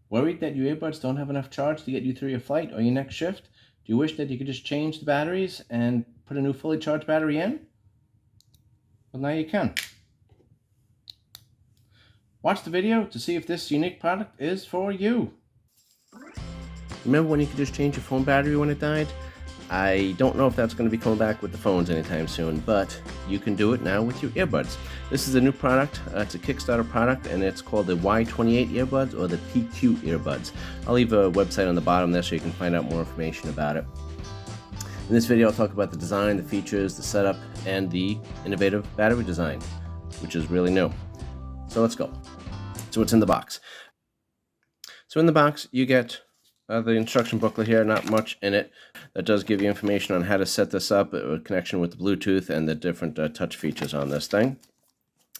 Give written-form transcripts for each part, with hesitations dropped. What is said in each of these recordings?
Worried that your earbuds don't have enough charge to get you through your flight or your next shift? Do you wish that you could just change the batteries and put a new fully charged battery in? Well, now you can. Watch the video to see if this unique product is for you. Remember when you could just change your phone battery when it died? I don't know if that's going to be coming back with the phones anytime soon, but you can do it now with your earbuds. This is a new product. It's a Kickstarter product, and it's called the Y28 earbuds or the PQ earbuds. I'll leave a website on the bottom there so you can find out more information about it. In this video, I'll talk about the design, the features, the setup, and the innovative battery design, which is really new. So let's go. So what's in the box? So in the box, you get the instruction booklet here, not much in it. That does give you information on how to set this up, a connection with the Bluetooth and the different touch features on this thing.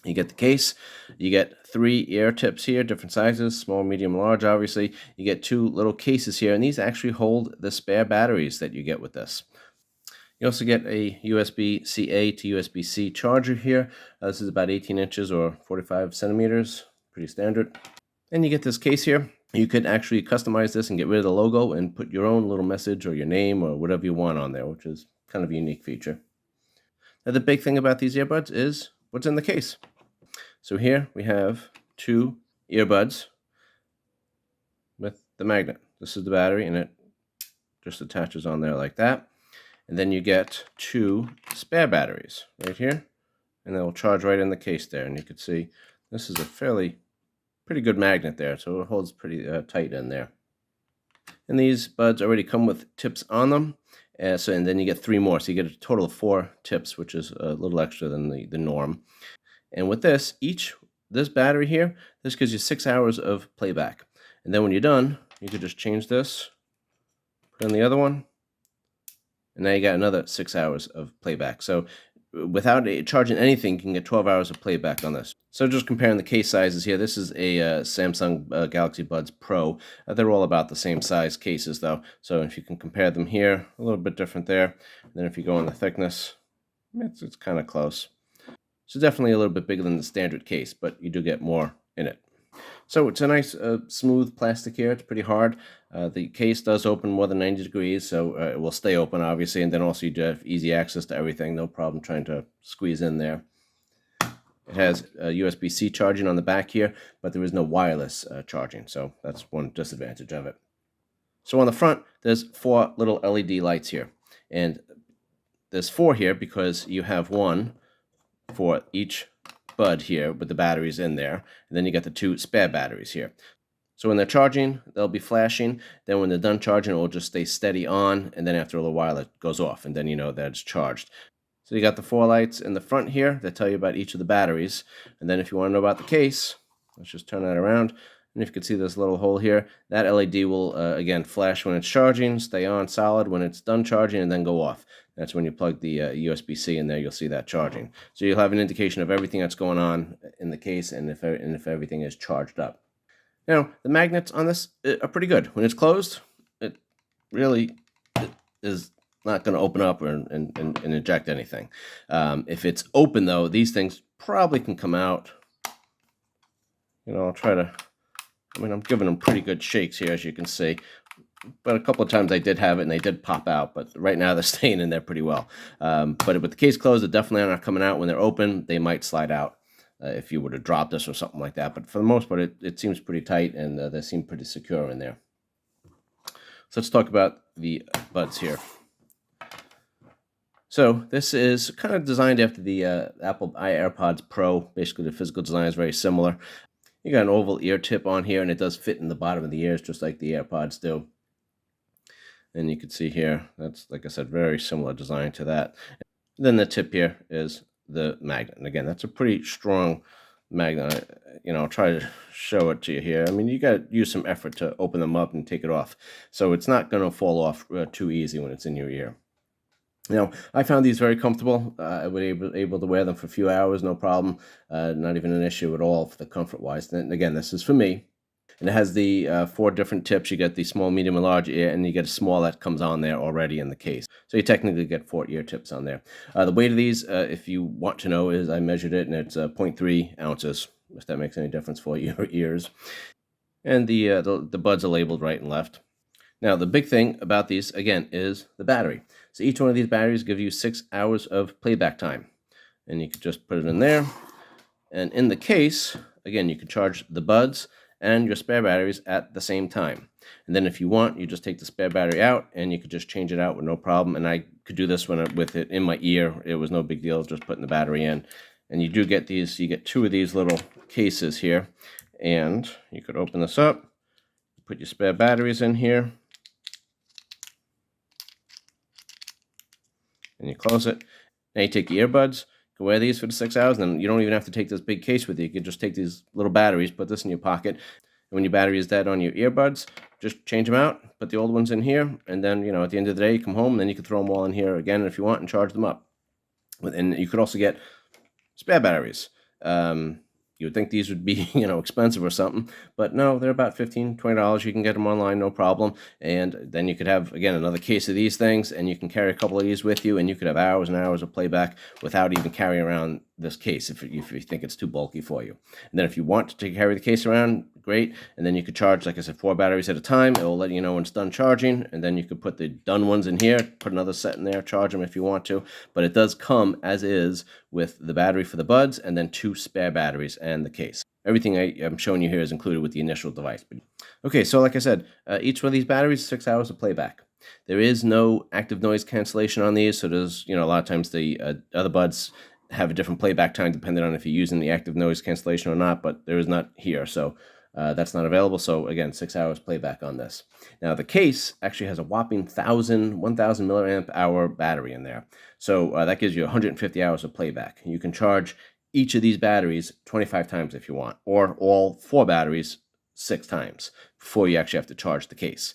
You get the case, you get 3 ear tips here, different sizes, small, medium, large, obviously. You get 2 little cases here, and these actually hold the spare batteries that you get with this. You also get a USB-C-A to USB-C charger here. This is about 18 inches or 45 centimeters, pretty standard. And you get this case here. You could actually customize this and get rid of the logo and put your own little message or your name or whatever you want on there, which is kind of a unique feature. Now, the big thing about these earbuds is what's in the case. So here we have 2 earbuds with the magnet. This is the battery, and it just attaches on there like that. And then you get 2 spare batteries right here, and they will charge right in the case there. And you can see this is a pretty good magnet there, so it holds pretty tight in there. And these buds already come with tips on them, and then you get 3 more, so you get a total of 4 tips, which is a little extra than the norm. And with this battery here, this gives you 6 hours of playback. And then when you're done, you could just change this, put in the other one, and now you got another 6 hours of playback. So without charging anything, you can get 12 hours of playback on this. So just comparing the case sizes here, this is a Samsung Galaxy Buds Pro. They're all about the same size cases though. So if you can compare them here, a little bit different there. And then if you go on the thickness, it's kind of close. So definitely a little bit bigger than the standard case, but you do get more in it. So it's a nice smooth plastic here. It's pretty hard. The case does open more than 90 degrees, so it will stay open, obviously. And then also you do have easy access to everything. No problem trying to squeeze in there. It has USB-C charging on the back here, but there is no wireless charging. So that's one disadvantage of it. So on the front, there's 4 little LED lights here. And there's 4 here because you have one for each bud here with the batteries in there, and then you got the 2 spare batteries here. So when they're charging, they'll be flashing. Then when they're done charging, it will just stay steady on, and then after a little while it goes off, and then you know that it's charged. So you got the 4 lights in the front here that tell you about each of the batteries. And then if you want to know about the case, let's just turn that around. And if you can see this little hole here, that LED will again flash when it's charging, stay on solid when it's done charging, and then go off. That's when you plug the USB-C in there, you'll see that charging. So you'll have an indication of everything that's going on in the case and if everything is charged up. Now, the magnets on this are pretty good. When it's closed, it really is not going to open up and eject anything. If it's open, though, these things probably can come out. You know, I'm giving them pretty good shakes here, as you can see. But a couple of times I did have it, and they did pop out. But right now, they're staying in there pretty well. But with the case closed, they're definitely not coming out. When they're open, they might slide out if you were to drop this or something like that. But for the most part, it seems pretty tight, and they seem pretty secure in there. So let's talk about the buds here. So this is kind of designed after the Apple AirPods Pro. Basically, the physical design is very similar. You got an oval ear tip on here, and it does fit in the bottom of the ears, just like the AirPods do. And you can see here, that's, like I said, very similar design to that. And then the tip here is the magnet. And again, that's a pretty strong magnet. I'll try to show it to you here. I mean, you got to use some effort to open them up and take it off. So it's not going to fall off too easy when it's in your ear. I found these very comfortable. I was able to wear them for a few hours, no problem. Not even an issue at all for the comfort-wise. And again, this is for me. And it has the 4 different tips. You get the small, medium, and large ear, and you get a small that comes on there already in the case. So you technically get 4 ear tips on there. The weight of these, if you want to know, is I measured it, and it's 0.3 ounces, if that makes any difference for your ears. and the buds are labeled right and left. Now, the big thing about these, again, is the battery. So each one of these batteries gives you 6 hours of playback time. And you can just put it in there. And in the case, again, you can charge the buds and your spare batteries at the same time. And then if you want, you just take the spare battery out and you could just change it out with no problem. And I could do this with it in my ear. It was no big deal, just putting the battery in. And you do get these, you get 2 of these little cases here. And you could open this up, put your spare batteries in here, and you close it. Now you take your earbuds, you can wear these for the 6 hours, and you don't even have to take this big case with you. You can just take these little batteries, put this in your pocket, and when your battery is dead on your earbuds, just change them out, put the old ones in here, and then, at the end of the day, you come home, and then you can throw them all in here again if you want and charge them up. And you could also get spare batteries. You would think these would be, expensive or something, but no, they're about $15, $20. You can get them online, no problem. And then you could have, again, another case of these things, and you can carry a couple of these with you, and you could have hours and hours of playback without even carrying around this case if you think it's too bulky for you. And then if you want to carry the case around, great. And then you could charge, like I said, 4 batteries at a time. It will let you know when it's done charging, and then you could put the done ones in here, put another set in there, charge them if you want to. But it does come as is with the battery for the buds and then 2 spare batteries and the case. Everything I'm showing you here is included with the initial device. Okay, so like I said, each one of these batteries, 6 hours of playback. There is no active noise cancellation on these, so there's, a lot of times the other buds have a different playback time depending on if you're using the active noise cancellation or not, but there is not here, so that's not available. So again, 6 hours playback on this. Now the case actually has a whopping 1,000 milliamp hour battery in there, so that gives you 150 hours of playback. You can charge each of these batteries 25 times if you want, or all 4 batteries 6 times before you actually have to charge the case.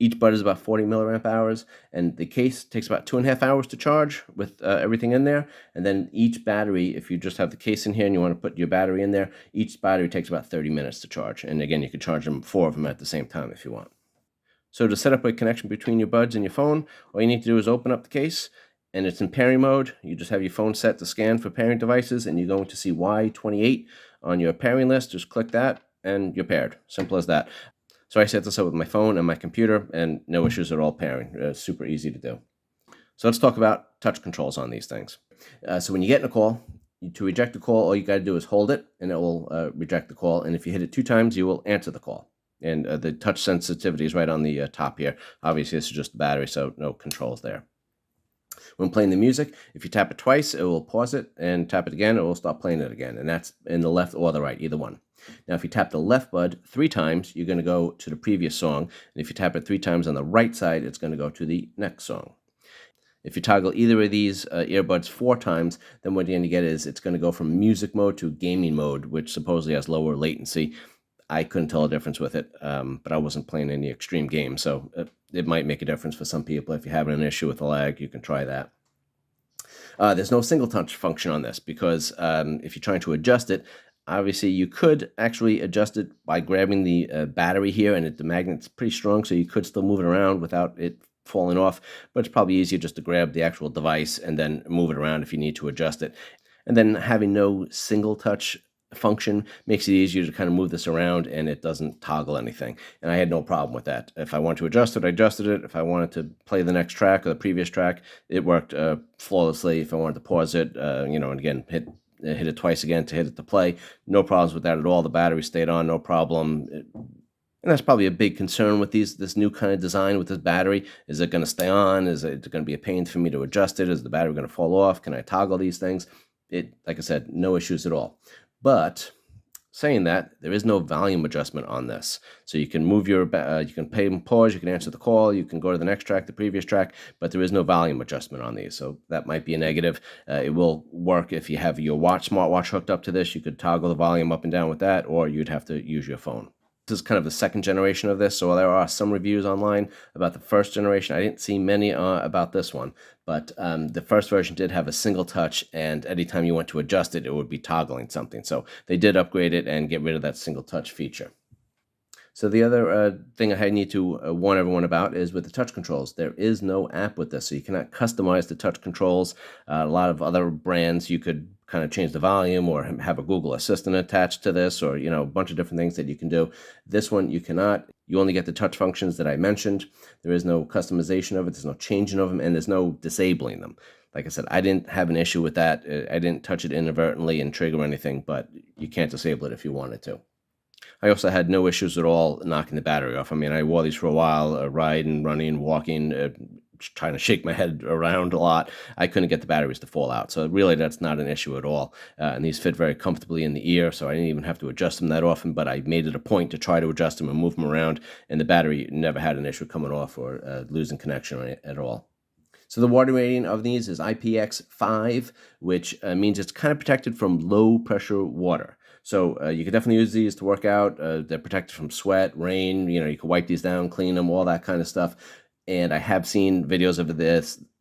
Each bud is about 40 milliamp hours, and the case takes about 2.5 hours to charge with everything in there. And then each battery, if you just have the case in here and you want to put your battery in there, each battery takes about 30 minutes to charge. And again, you can charge 4 of them at the same time if you want. So to set up a connection between your buds and your phone, all you need to do is open up the case, and it's in pairing mode. You just have your phone set to scan for pairing devices, and you're going to see Y28 on your pairing list. Just click that, and you're paired. Simple as that. So I set this up with my phone and my computer, and no issues at all pairing. Super easy to do. So let's talk about touch controls on these things. So when you get in a call, to reject the call, all you got to do is hold it, and it will reject the call. And if you hit it 2 times, you will answer the call. And the touch sensitivity is right on the top here. Obviously, this is just the battery, so no controls there. When playing the music, if you tap it twice, it will pause it, and tap it again, it will stop playing it again. And that's in the left or the right, either one. Now, if you tap the left bud 3 times, you're going to go to the previous song. And if you tap it 3 times on the right side, it's going to go to the next song. If you toggle either of these earbuds 4 times, then what you're going to get is it's going to go from music mode to gaming mode, which supposedly has lower latency. I couldn't tell a difference with it, but I wasn't playing any extreme games, so it might make a difference for some people. If you're having an issue with the lag, you can try that. There's no single touch function on this because if you're trying to adjust it, obviously you could actually adjust it by grabbing the battery here, and the magnet's pretty strong, so you could still move it around without it falling off, but it's probably easier just to grab the actual device and then move it around if you need to adjust it. And then having no single touch function makes it easier to kind of move this around, and it doesn't toggle anything. And I had no problem with that. If I wanted to adjust it, I adjusted it. If I wanted to play the next track or the previous track, it worked flawlessly. If I wanted to pause it, and again, hit it twice again to hit it to play, no problems with that at all. The battery stayed on, no problem. And that's probably a big concern with this new kind of design with this battery. Is it going to stay on? Is it going to be a pain for me to adjust it? Is the battery going to fall off? Can I toggle these things? Like I said, no issues at all. But saying that, there is no volume adjustment on this. So you can move you can pay and pause, you can answer the call, you can go to the next track, the previous track, but there is no volume adjustment on these. So that might be a negative. It will work if you have your smartwatch hooked up to this. You could toggle the volume up and down with that, or you'd have to use your phone. This is kind of the second generation of this, so there are some reviews online about the first generation. I didn't see many about this one, but the first version did have a single touch, and anytime you went to adjust it, it would be toggling something. So they did upgrade it and get rid of that single touch feature. So the other thing I need to warn everyone about is with the touch controls. There is no app with this, so you cannot customize the touch controls. A lot of other brands, you could kind of change the volume or have a Google Assistant attached to this, or a bunch of different things that you can do. This one you cannot. You only get the touch functions that I mentioned. There is no customization of it. There's no changing of them, and there's no disabling them. Like I said, I didn't have an issue with that. I didn't touch it inadvertently and trigger anything, but you can't disable it if you wanted to. I also had no issues at all knocking the battery off. I mean, I wore these for a while, riding, running, walking, trying to shake my head around a lot. I couldn't get the batteries to fall out. So really, that's not an issue at all. And these fit very comfortably in the ear, so I didn't even have to adjust them that often, but I made it a point to try to adjust them and move them around, and the battery never had an issue coming off or losing connection at all. So the water rating of these is IPX5, which means it's kind of protected from low pressure water. So you can definitely use these to work out. They're protected from sweat, rain. You can wipe these down, clean them, all that kind of stuff. And I have seen videos of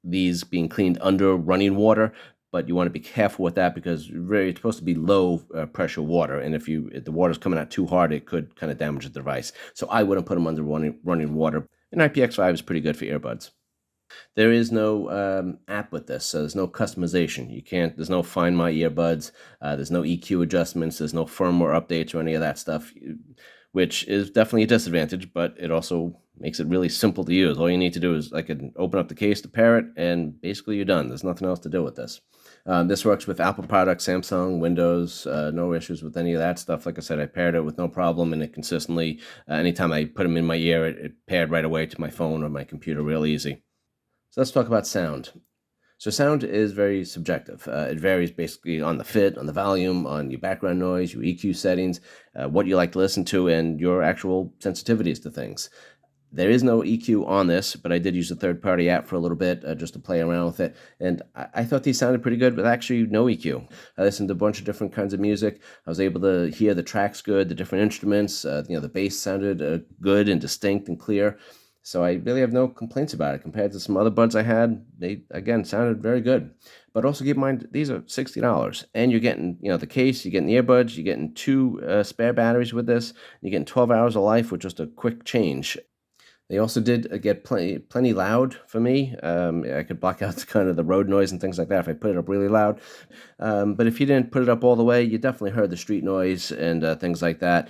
these being cleaned under running water, but you want to be careful with that because it's supposed to be low pressure water, and if the water's coming out too hard, it could kind of damage the device. So I wouldn't put them under running water. And IPX5 is pretty good for earbuds. There is no app with this, so there's no customization. There's no Find My Earbuds, there's no EQ adjustments, there's no firmware updates or any of that stuff, which is definitely a disadvantage, but it also makes it really simple to use. All you need to do is open up the case to pair it, and basically you're done. There's nothing else to do with this. This works with Apple products, Samsung, Windows, no issues with any of that stuff. Like I said, I paired it with no problem, and it consistently, anytime I put them in my ear, it paired right away to my phone or my computer real easy. So let's talk about sound. So sound is very subjective. It varies basically on the fit, on the volume, on your background noise, your EQ settings, what you like to listen to, and your actual sensitivities to things. There is no EQ on this, but I did use a third-party app for a little bit just to play around with it, and I thought these sounded pretty good with actually no EQ. I listened to a bunch of different kinds of music. I was able to hear the tracks good, the different instruments. The bass sounded good and distinct and clear. So I really have no complaints about it. Compared to some other buds I had, they, again, sounded very good. But also keep in mind, these are $60. And you're getting, the case, you're getting the earbuds, you're getting 2 spare batteries with this, you're getting 12 hours of life with just a quick change. They also did get plenty loud for me. I could block out kind of the road noise and things like that if I put it up really loud. But if you didn't put it up all the way, you definitely heard the street noise and things like that.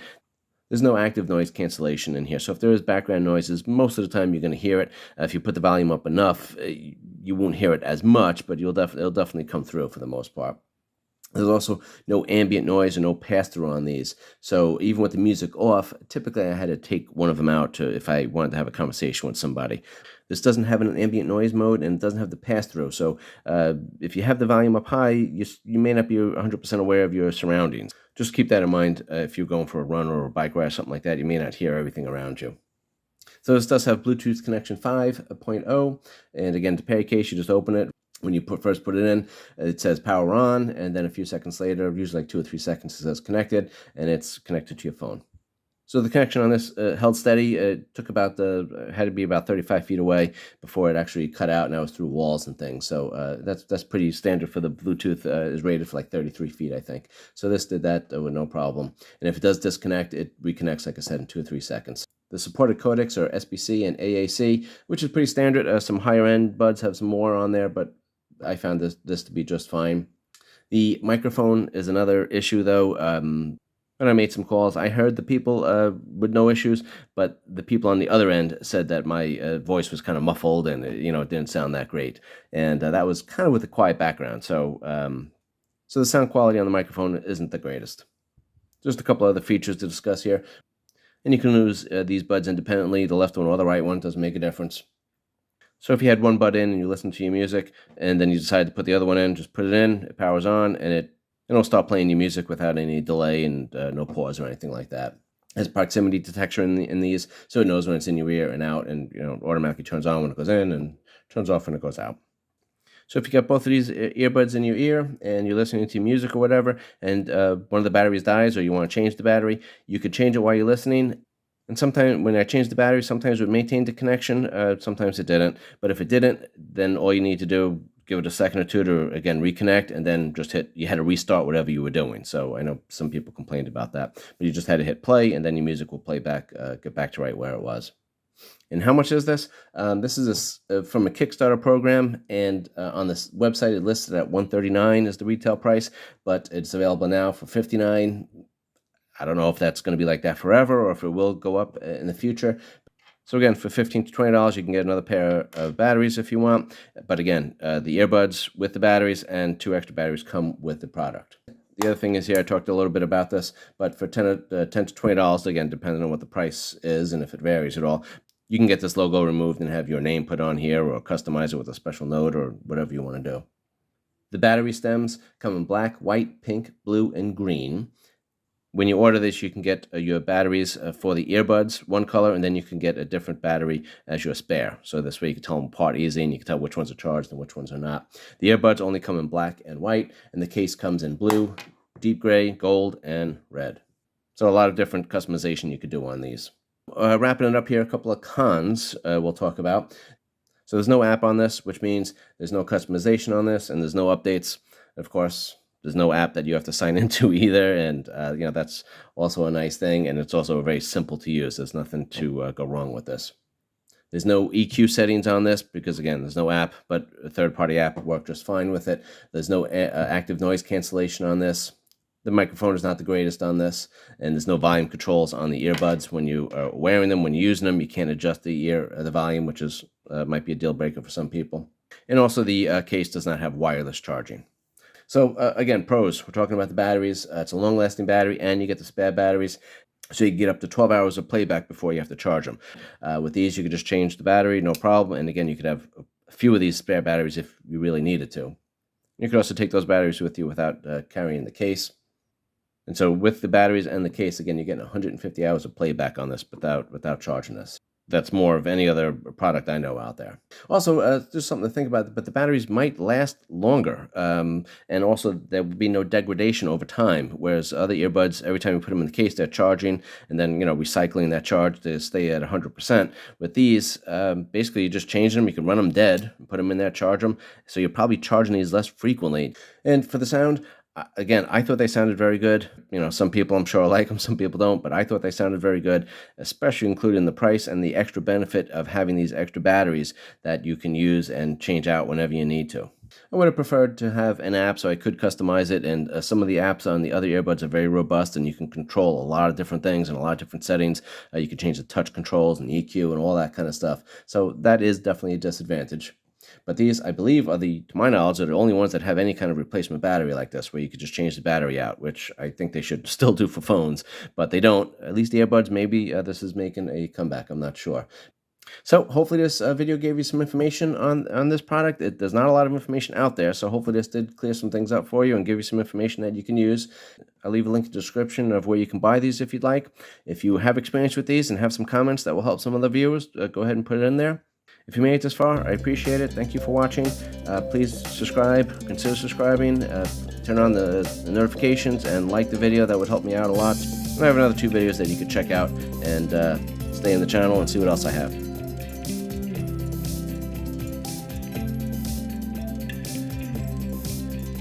There's no active noise cancellation in here, so if there is background noises, most of the time you're going to hear it. If you put the volume up enough, you won't hear it as much, but it'll definitely come through for the most part. There's also no ambient noise or no pass-through on these. So even with the music off, typically I had to take one of them out if I wanted to have a conversation with somebody. This doesn't have an ambient noise mode, and it doesn't have the pass-through. So if you have the volume up high, you may not be 100% aware of your surroundings. Just keep that in mind if you're going for a run or a bike ride or something like that. You may not hear everything around you. So this does have Bluetooth connection 5.0. And again, to pair your case, you just open it. When you first put it in, it says power on, and then a few seconds later, usually like 2 or 3 seconds, it says connected, and it's connected to your phone. So the connection on this held steady. It had to be about 35 feet away before it actually cut out, and I was through walls and things. So that's pretty standard for the Bluetooth. Is rated for like 33 feet, I think. So this did that with no problem. And if it does disconnect, it reconnects, like I said, in 2 or 3 seconds. The supported codecs are SBC and AAC, which is pretty standard. Some higher end buds have some more on there, but I found this to be just fine. The microphone is another issue, though. When I made some calls, I heard the people with no issues, but the people on the other end said that my voice was kind of muffled and it didn't sound that great. And that was kind of with a quiet background. So the sound quality on the microphone isn't the greatest. Just a couple other features to discuss here. And you can use these buds independently. The left one or the right one doesn't make a difference. So if you had one bud in and you listen to your music, and then you decide to put the other one in, just put it in, it powers on, and it'll stop playing your music without any delay and no pause or anything like that. It has proximity detection in these, so it knows when it's in your ear and out, and automatically turns on when it goes in and turns off when it goes out. So if you got both of these earbuds in your ear and you're listening to music or whatever, and one of the batteries dies or you want to change the battery, you could change it while you're listening. And sometimes when I changed the battery, sometimes it would maintain the connection, sometimes it didn't. But if it didn't, then all you need to do, give it a second or two to, again, reconnect, and then just you had to restart whatever you were doing. So I know some people complained about that. But you just had to hit play, and then your music will play back, get back to right where it was. And how much is this? This is from a Kickstarter program, and on this website it listed at $139 is the retail price, but it's available now for $59. I don't know if that's going to be like that forever or if it will go up in the future. So again, for $15 to $20, you can get another pair of batteries if you want. But again, the earbuds with the batteries and 2 extra batteries come with the product. The other thing is here, I talked a little bit about this, but for $10 to $20, again, depending on what the price is and if it varies at all, you can get this logo removed and have your name put on here or customize it with a special note or whatever you want to do. The battery stems come in black, white, pink, blue, and green. When you order this, you can get your batteries for the earbuds, one color, and then you can get a different battery as your spare. So this way you can tell them apart easy and you can tell which ones are charged and which ones are not. The earbuds only come in black and white, and the case comes in blue, deep gray, gold, and red. So a lot of different customization you could do on these. Wrapping it up here, a couple of cons we'll talk about. So there's no app on this, which means there's no customization on this, and there's no updates. Of course, there's no app that you have to sign into either, and that's also a nice thing, and it's also very simple to use. There's nothing to go wrong with this. There's no EQ settings on this because, again, there's no app, but a third-party app will work just fine with it. There's no active noise cancellation on this. The microphone is not the greatest on this, and there's no volume controls on the earbuds. When you are wearing them, when you're using them, you can't adjust the volume, which is might be a deal breaker for some people. And also, the case does not have wireless charging. So again, pros, we're talking about the batteries. It's a long-lasting battery, and you get the spare batteries, so you can get up to 12 hours of playback before you have to charge them. With these, you could just change the battery, no problem. And again, you could have a few of these spare batteries if you really needed to. You could also take those batteries with you without carrying the case. And so with the batteries and the case, again, you're getting 150 hours of playback on this without charging this. That's more of any other product I know out there. Also, just something to think about, but the batteries might last longer. And also, there will be no degradation over time, whereas other earbuds, every time you put them in the case, they're charging, and then, recycling that charge to stay at 100%. With these, basically, you just change them. You can run them dead, put them in there, charge them. So you're probably charging these less frequently. And for the sound, again, I thought they sounded very good. Some people I'm sure like them, some people don't, but I thought they sounded very good, especially including the price and the extra benefit of having these extra batteries that you can use and change out whenever you need to. I would have preferred to have an app so I could customize it, and some of the apps on the other earbuds are very robust, and you can control a lot of different things and a lot of different settings. You can change the touch controls and EQ and all that kind of stuff. So that is definitely a disadvantage. But these, I believe, to my knowledge, are the only ones that have any kind of replacement battery like this, where you could just change the battery out, which I think they should still do for phones, but they don't. At least the earbuds, maybe this is making a comeback. I'm not sure. So hopefully this video gave you some information on this product. There's not a lot of information out there, so hopefully this did clear some things up for you and give you some information that you can use. I'll leave a link in the description of where you can buy these if you'd like. If you have experience with these and have some comments that will help some other viewers, go ahead and put it in there. If you made it this far, I appreciate it. Thank you for watching. Please subscribe, consider subscribing, turn on the notifications, and like the video. That would help me out a lot. And I have another 2 videos that you could check out and stay in the channel and see what else I have.